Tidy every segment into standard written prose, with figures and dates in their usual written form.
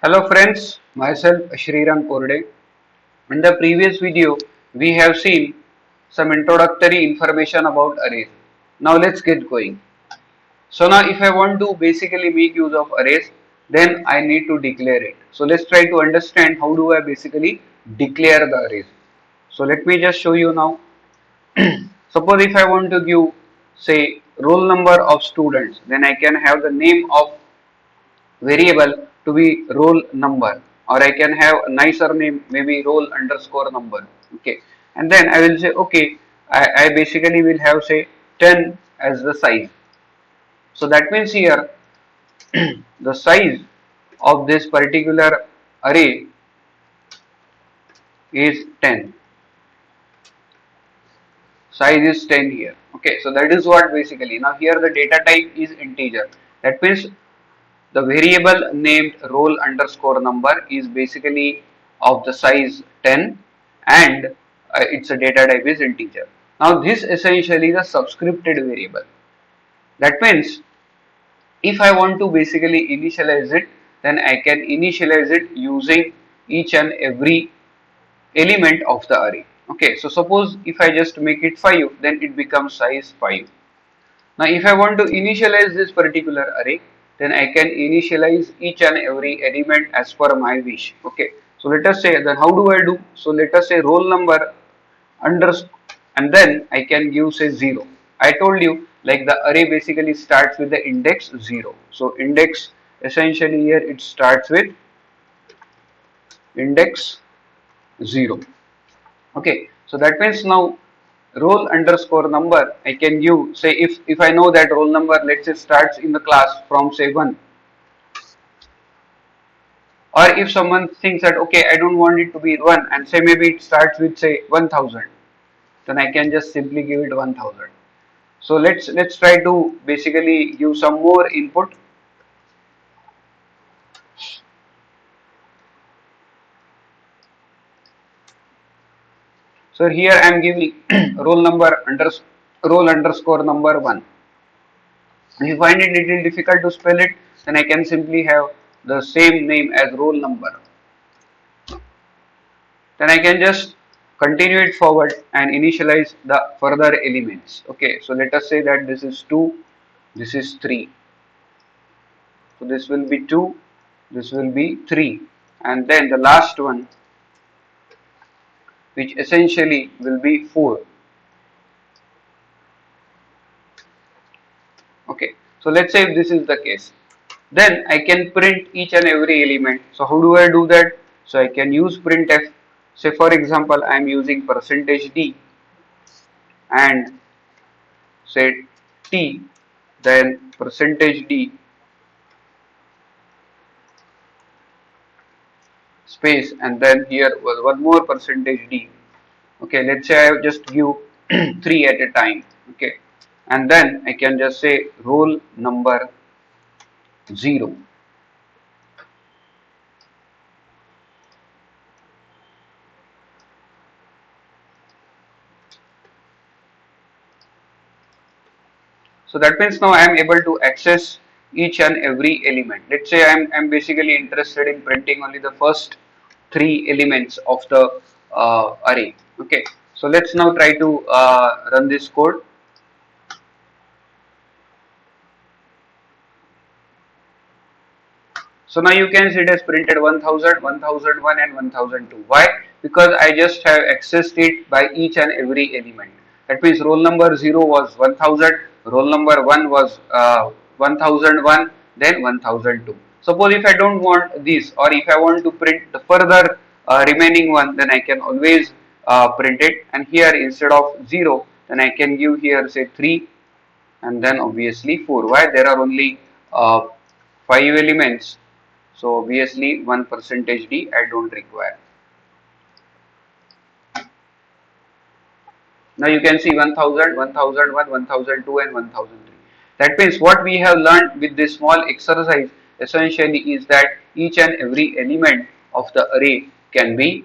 Hello friends, myself Shriram Korde. In the previous video, we have seen some introductory information about arrays. Now let's get going. So now if I want to basically make use of arrays, then I need to declare it. So let's try to understand how do I basically declare the arrays. So let me just show you now. Suppose if I want to give say roll number of students, then I can have the name of variable to be roll number, or I can have a nicer name, maybe roll underscore number. Okay, and then I will say okay, I basically will have say 10 as the size. So that means here the size of this particular array is 10. Size is 10 here. Okay, so that is what basically, now here the data type is integer. That means the variable named roll underscore number is basically of the size 10, and its a data type is integer. Now this essentially is a subscripted variable. That means if I want to basically initialize it, then I can initialize it using each and every element of the array. Okay, so suppose if I just make it 5, then it becomes size 5. Now if I want to initialize this particular array, then I can initialize each and every element as per my wish. Okay, so let us say, then how do I do? So let us say roll number underscore, and then I can give say 0. I told you like the array basically starts with the index 0. So index, essentially here it starts with index 0. Okay, so that means now roll underscore number I can give, say if I know that roll number, let's say, starts in the class from say 1, or if someone thinks that okay, I don't want it to be 1 and say maybe it starts with say 1000, then I can just simply give it 1000. So let's try to basically give some more input. So here I am giving roll underscore number 1. If you find it little difficult to spell it, then I can simply have the same name as roll number. Then I can just continue it forward and initialize the further elements. Okay, so let us say that this is 2, this is 3. So this will be 2, this will be 3, and then the last one, which essentially will be 4. Okay, so let's say if this is the case, then I can print each and every element. So how do I do that? So I can use printf. Say for example, I am using %d and say t, then %d space, and then here was one more %d. Okay, let's say I just give 3 at a time. Okay, and then I can just say roll number 0. So that means now I am able to access each and every element. Let's say I'm basically interested in printing only the first 3 elements of the array. Okay, so let's now try to run this code. So now you can see it as printed 1000, 1001 and 1002. Why? Because I just have accessed it by each and every element. That means roll number 0 was 1000, roll number 1 was 1001, then 1002. Suppose if I don't want this, or if I want to print the further remaining one, then I can always print it, and here instead of 0, then I can give here say 3 and then obviously 4. Why? There are only 5 elements, so obviously 1% d I don't require. Now you can see 1000, 1001, 1002 and 1003. That means what we have learned with this small exercise essentially is that each and every element of the array can be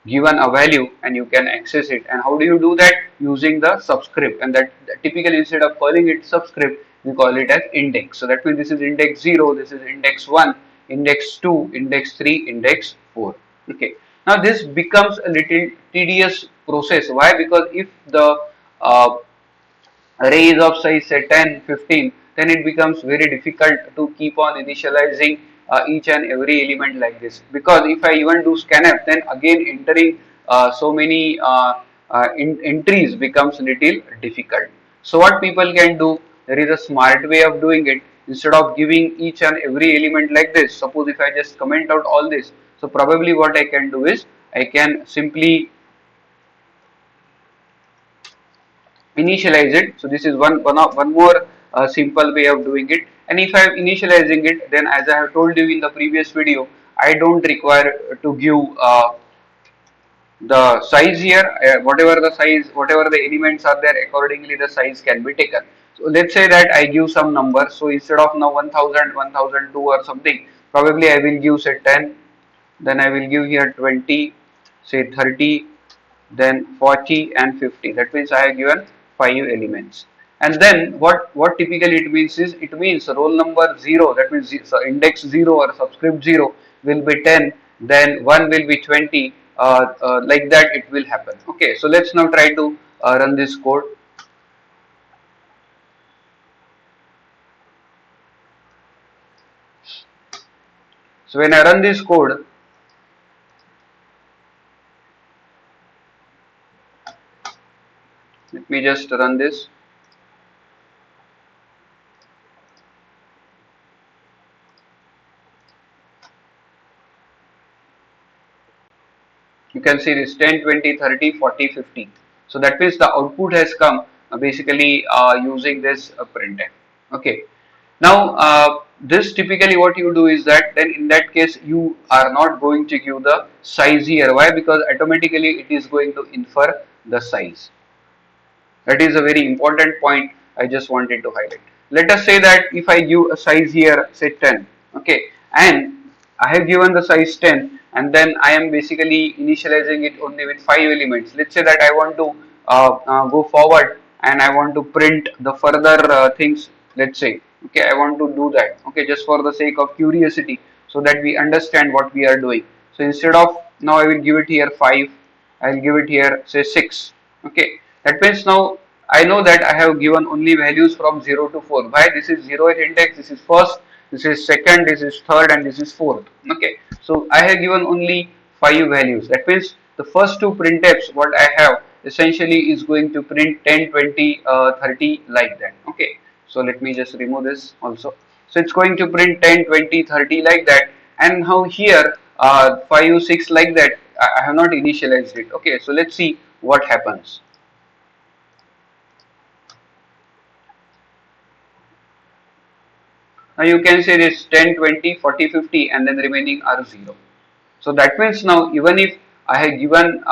given a value and you can access it. And how do you do that? Using the subscript, and that typically instead of calling it subscript, we call it as index. So that means this is index 0, this is index 1, index 2, index 3, index 4. Okay. Now this becomes a little tedious process. Why? Because if the uh, array is of size say 10, 15, then it becomes very difficult to keep on initializing each and every element like this. Because if I even do scanf, then again entering so many entries becomes little difficult. So what people can do, there is a smart way of doing it. Instead of giving each and every element like this, suppose if I just comment out all this, so probably what I can do is I can simply initialize it. So this is one more simple way of doing it. And if I am initializing it, then as I have told you in the previous video, I don't require to give the size here. Whatever the size, whatever the elements are there, accordingly the size can be taken. So let's say that I give some number. So instead of now 1000, 1002 or something, probably I will give say 10, then I will give here 20, say 30, then 40 and 50. That means I have given 5 elements. And then what typically it means is, it means roll number 0, that means so index 0 or subscript 0 will be 10, then 1 will be 20, like that it will happen. Okay, so let's now try to run this code. So when I run this code, let me just run this. You can see this 10, 20, 30, 40, 50. So that means the output has come basically using this printf. Okay. Now this typically what you do is that then in that case you are not going to give the size here. Why? Because automatically it is going to infer the size. That is a very important point I just wanted to highlight. Let us say that if I give a size here, say 10, okay, and I have given the size 10, and then I am basically initializing it only with 5 elements. Let's say that I want to go forward and I want to print the further things, let's say, okay, I want to do that, okay, just for the sake of curiosity, so that we understand what we are doing. So instead of now I will give it here 5, I will give it here say 6, okay. That means now I know that I have given only values from 0 to 4. Why? This is 0th index, this is first, this is second, this is third, and this is fourth. Okay. So I have given only 5 values. That means the first two printfs what I have essentially is going to print 10, 20, 30 like that. Okay. So let me just remove this also. So it's going to print 10, 20, 30 like that. And now here 5, 6 like that. I have not initialized it. Okay. So let's see what happens. Now you can say this 10, 20, 40, 50 and then remaining are 0. So that means now even if I have given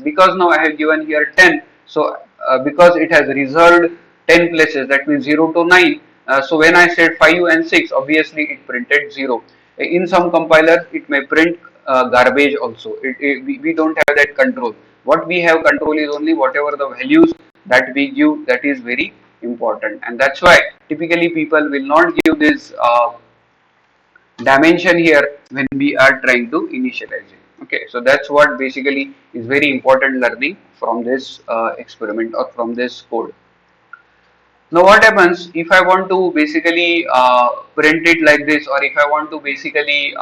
because now I have given here 10, so because it has reserved 10 places, that means 0 to 9. So when I said 5 and 6, obviously it printed 0. In some compilers it may print garbage also. We don't have that control. What we have control is only whatever the values that we give, that is very important, and that's why typically people will not give this dimension here when we are trying to initialize it. Okay, so that's what basically is very important learning from this experiment or from this code. Now what happens if I want to basically print it like this, or if I want to basically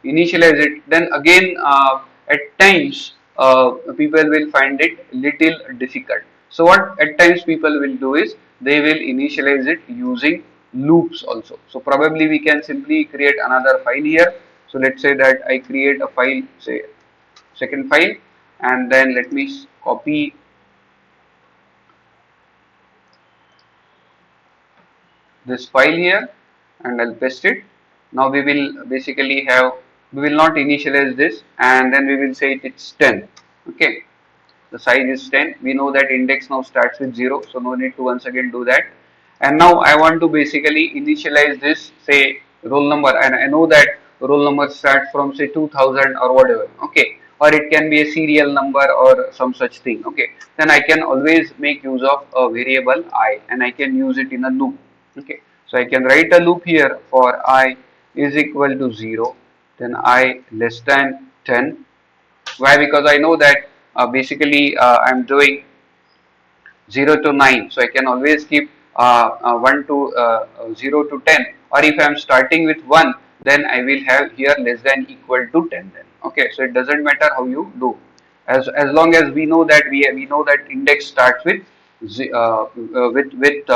initialize it, then again at times people will find it little difficult. So what at times people will do is they will initialize it using loops also. So probably we can simply create another file here. So let's say that I create a file, say second file, and then let me copy this file here and I'll paste it. Now we will basically have, we will not initialize this, and then we will say it's 10. Okay, the size is 10. We know that index now starts with 0, so no need to once again do that. And now I want to basically initialize this, say roll number, and I know that roll number starts from say 2000 or whatever. Okay, or it can be a serial number or some such thing. Okay, then I can always make use of a variable I, and I can use it in a loop. Okay, so I can write a loop here for I, is equal to 0, then I less than 10. Why? Because I know that basically I'm doing 0 to 9, so I can always keep 1 to 0 to 10, or if I am starting with 1, then I will have here less than equal to 10 then. Okay, so it doesn't matter how you do, as long as we know that we know that index starts with with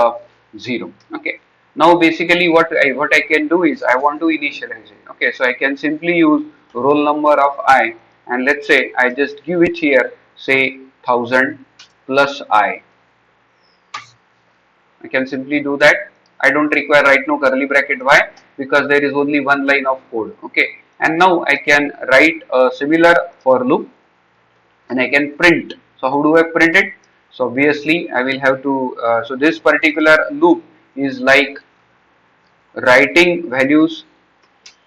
0. Okay, now basically what I can do is I want to initialize it. Okay, so I can simply use roll number of I, and let's say I just give it here, say 1000 plus I can simply do that. I don't require right now curly bracket. Why? Because there is only one line of code. Okay, and now I can write a similar for loop, and I can print. So how do I print it? So obviously I will have to. So this particular loop is like writing values,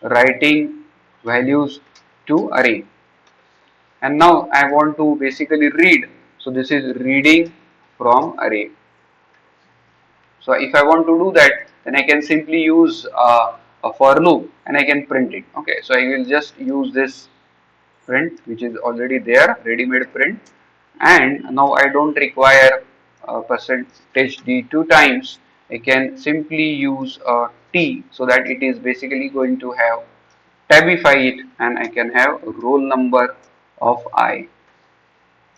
writing values to array, and now I want to basically read. So this is reading from array. So if I want to do that, then I can simply use a for loop and I can print it. Okay, so I will just use this print which is already there, ready-made print, and now I don't require percentage d two times. I can simply use t, so that it is basically going to have tabify it, and I can have roll number of I.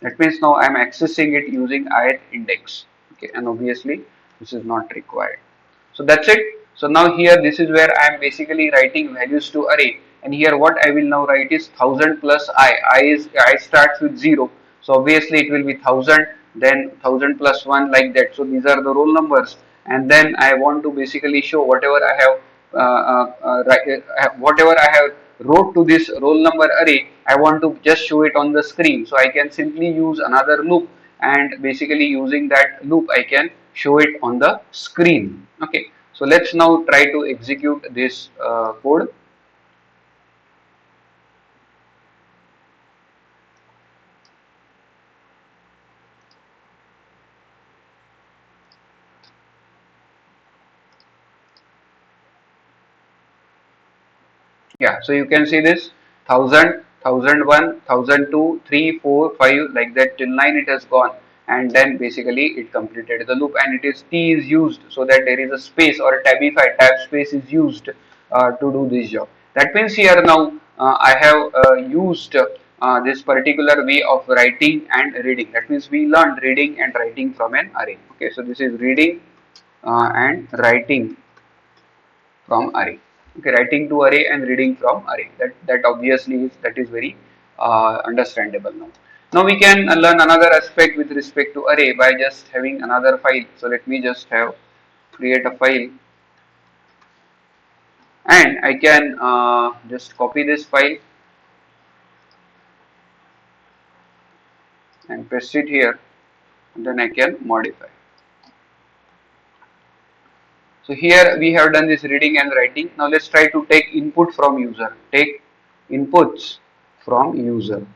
That means now I am accessing it using ith index. Okay, and obviously this is not required. So that's it. So now here this is where I am basically writing values to array, and here what I will now write is 1000 plus I. I starts with 0, so obviously it will be 1000, then 1000 plus 1, like that. So these are the roll numbers, and then I want to basically show whatever I have whatever I have wrote to this roll number array, I want to just show it on the screen. So I can simply use another loop, and basically using that loop I can show it on the screen. Okay, so let's now try to execute this code. Yeah, so you can see this 1000, 1001, 1002, 3, 4, 5, like that till 9 it has gone, and then basically it completed the loop, and it is t is used so that there is a space, or a tab space is used to do this job. That means here now I have used this particular way of writing and reading. That means we learned reading and writing from an array. Okay, so this is reading and writing from array. Okay, writing to array and reading from array. That obviously is very understandable now. Now we can learn another aspect with respect to array by just having another file. So let me just have create a file, and I can just copy this file and paste it here, and then I can modify. So here we have done this reading and writing. Now let's try to take input from user. Take inputs from user.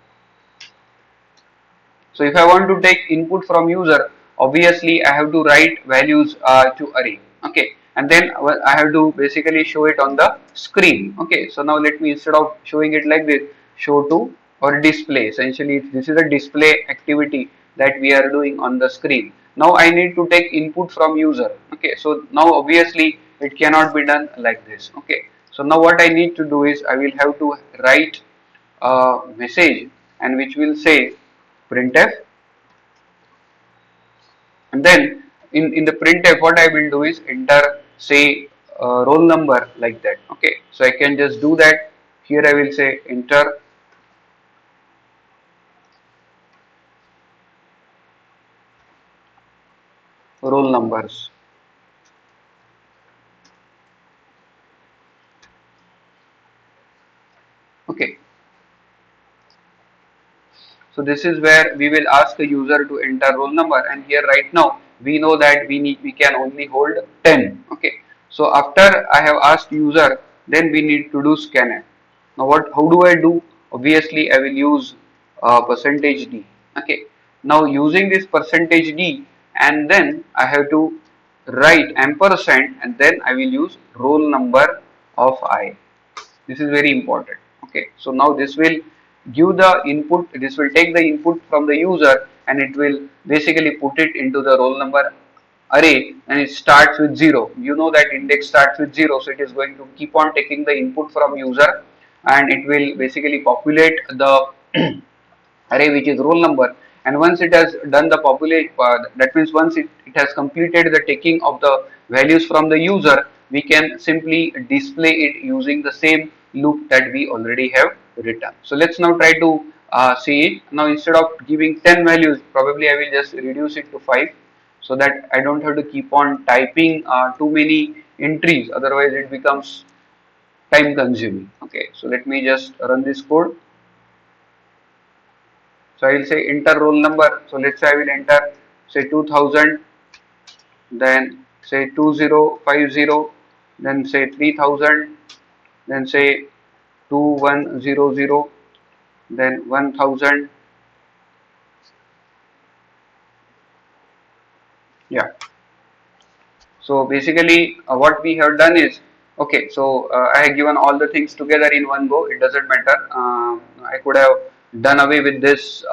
So if I want to take input from user, obviously I have to write values to array. Okay, and then I have to basically show it on the screen. Okay, so now let me, instead of showing it like this, show to or display. Essentially this is a display activity that we are doing on the screen. Now I need to take input from user. Okay, so now obviously it cannot be done like this. Okay, so now what I need to do is I will have to write a message, and which will say printf, and then in the printf what I will do is enter, say, roll number, like that. Okay, so I can just do that. Here I will say enter roll numbers. Okay, so this is where we will ask the user to enter roll number, and here right now we know that we can only hold 10. Okay, so after I have asked user, then we need to do scanf. Now how do I do? Obviously I will use percentage d. Okay, now using this percentage d, and then I have to write ampersand, and then I will use roll number of I. This is very important. Okay, so now this will give the input, this will take the input from the user and it will basically put it into the roll number array, and it starts with 0. You know that index starts with 0, so it is going to keep on taking the input from user and it will basically populate the array which is roll number. And once it has done the populate, that means once it has completed the taking of the values from the user, we can simply display it using the same loop that we already have written. So let's now try to see it. Now instead of giving 10 values, probably I will just reduce it to 5, so that I don't have to keep on typing too many entries, otherwise it becomes time consuming. Okay, so let me just run this code. So I will say enter roll number. So let's say I will enter say 2000, then say 2050, then say 3000, then say 2100, then 1000. Yeah. So basically, what we have done is, okay. So I have given all the things together in one go. It doesn't matter. I could have done away with this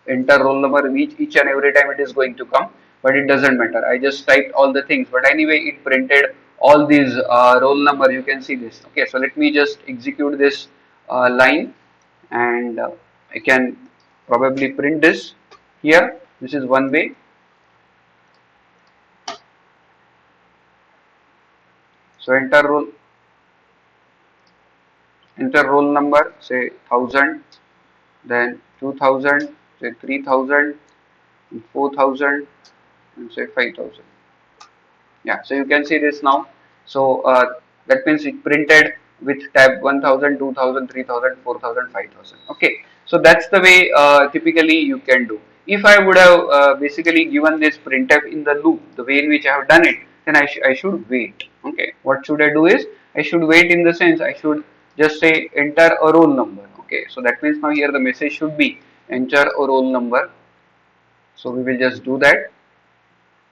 enter roll number each and every time it is going to come, but it doesn't matter. I just typed all the things, but anyway, it printed all these roll number. You can see this. Okay. So let me just execute this line, and I can probably print this here. This is one way. So enter roll number, say 1000, then 2000, say 3000, 4000, and say 5000. Yeah, so you can see this now. So that means it printed with tab 1000, 2000, 3000, 4000, 5000. Okay, so that's the way typically you can do. If I would have basically given this printf in the loop, the way in which I have done it, then I should wait. Okay, what should I do is, I should wait in the sense I should just say enter a roll number. Okay, so that means now here the message should be enter a roll number. So we will just do that.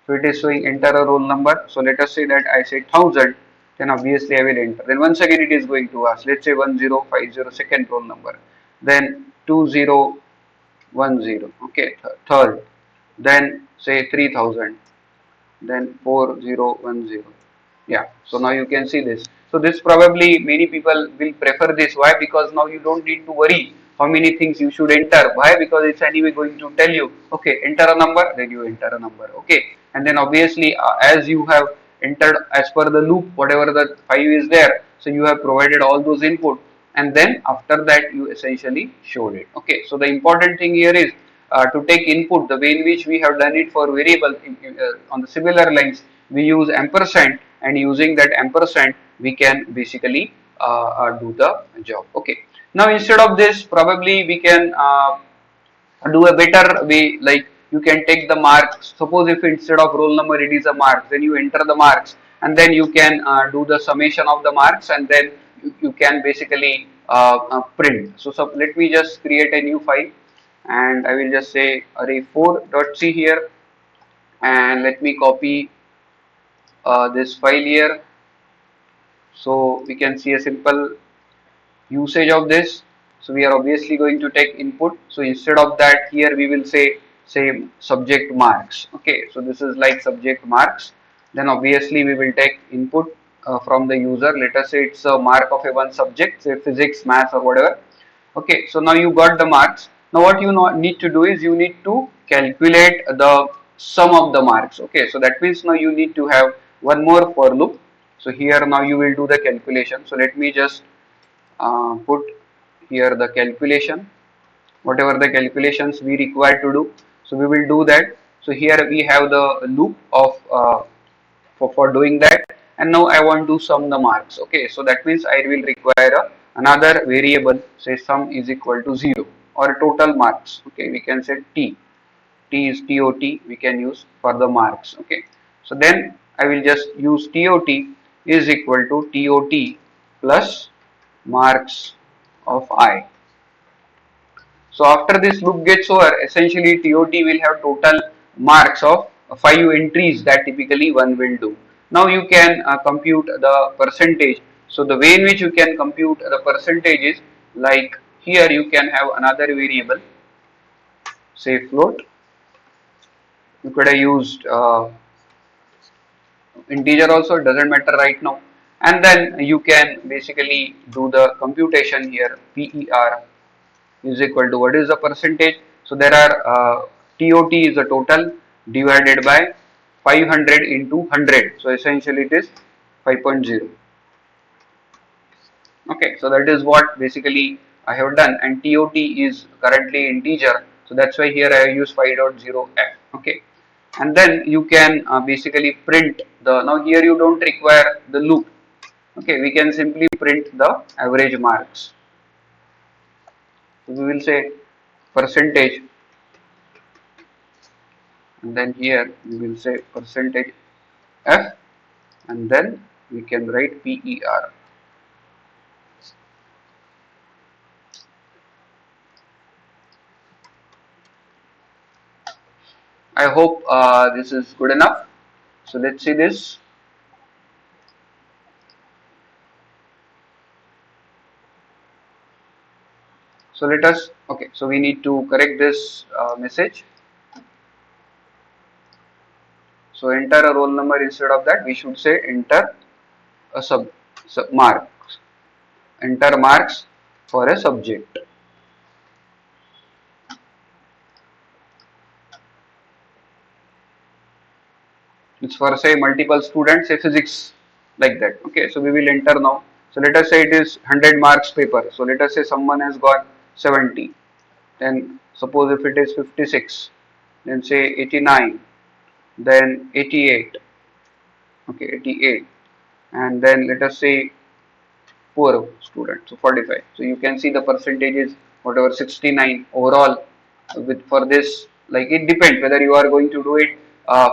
So it is showing enter a roll number. So let us say that I say 1000, then obviously I will enter. Then once again it is going to ask, let's say 1050 second roll number, then 2010, okay, third, then say 3000, then 4010. Yeah, so now you can see this. So this probably many people will prefer this. Why? Because now you don't need to worry how many things you should enter. Why? Because it's anyway going to tell you, okay, enter a number, then you enter a number. Okay, and then obviously as you have entered as per the loop, whatever the 5 is there, so you have provided all those input, and then after that you essentially showed it. Okay, so the important thing here is to take input the way in which we have done it for variable on the similar lines. We use ampersand, and using that ampersand we can basically do the job. Okay, now instead of this, probably we can do a better way, like you can take the marks. Suppose if instead of roll number it is a mark, then you enter the marks, and then you can do the summation of the marks, and then you can basically print. So let me just create a new file, and I will just say array4.c here, and let me copy this file here, so we can see a simple usage of this. So we are obviously going to take input. So instead of that, here we will say subject marks. Okay, so this is like subject marks. Then obviously we will take input from the user. Let us say it's a mark of a one subject, say physics, maths, or whatever. Okay, so now you got the marks. Now what you need to do is you need to calculate the sum of the marks. Okay, so that means now you need to have one more for loop. So here now you will do the calculation. So let me just put here the calculation, whatever the calculations we require to do. So we will do that. So here we have the loop of for doing that, and now I want to sum the marks. Okay, so that means I will require another variable, say sum is equal to 0 or total marks. Okay, we can say t is tot, we can use for the marks. Okay, so then I will just use tot is equal to tot plus marks of I. So after this loop gets over, essentially TOT will have total marks of 5 entries that typically one will do. Now you can compute the percentage. So the way in which you can compute the percentage is like here you can have another variable, say float. You could have used integer also, it doesn't matter right now. And then you can basically do the computation here. PER is equal to what is the percentage. So there are TOT is the total divided by 500 into 100. So essentially it is 5.0. Okay, so that is what basically I have done, and TOT is currently integer, so that's why here I use 5.0f. Okay, and then you can basically print the, now here you don't require the loop. Okay, we can simply print the average marks. So we will say percentage, and then here we will say percentage f, and then we can write PER. I hope this is good enough. So let's see this. So let us, okay, so we need to correct this message. So enter a roll number, instead of that we should say enter a sub marks, enter marks for a subject. It's for say multiple students, say physics, like that. Okay, so we will enter now. So let us say it is 100 marks paper. So let us say someone has got 70. Then suppose if it is 56, then say 89, then 88. Okay, 88, and then let us say poor student, so 45. So you can see the percentages, whatever 69 overall with for this, like it depends whether you are going to do it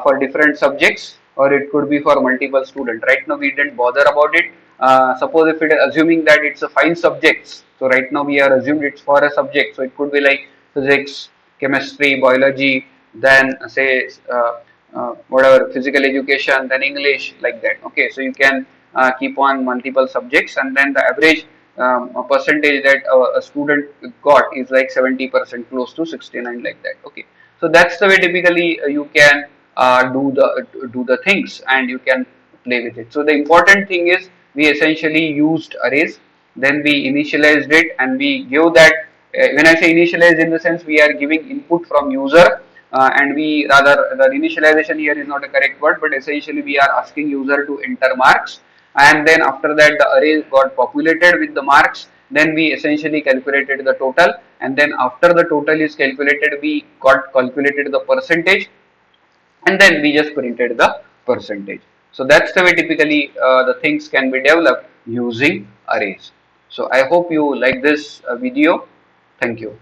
for different subjects or it could be for multiple student. Right now we didn't bother about it. Suppose if it is assuming that it's a 5 subjects, so right now we are assumed it's for a subject, so it could be like physics, chemistry, biology, then say whatever physical education, then English, like that. Okay, so you can keep on multiple subjects, and then the average percentage that a student got is like 70%, close to 69, like that. Okay, so that's the way typically you can do the things, and you can play with it. So the important thing is we essentially used arrays, then we initialized it, and we give that. When I say initialize, in the sense we are giving input from user, and we rather, the initialization here is not a correct word, but essentially we are asking user to enter marks, and then after that the array got populated with the marks, then we essentially calculated the total, and then after the total is calculated we got calculated the percentage, and then we just printed the percentage. So that's the way typically the things can be developed using arrays. So I hope you like this video. Thank you.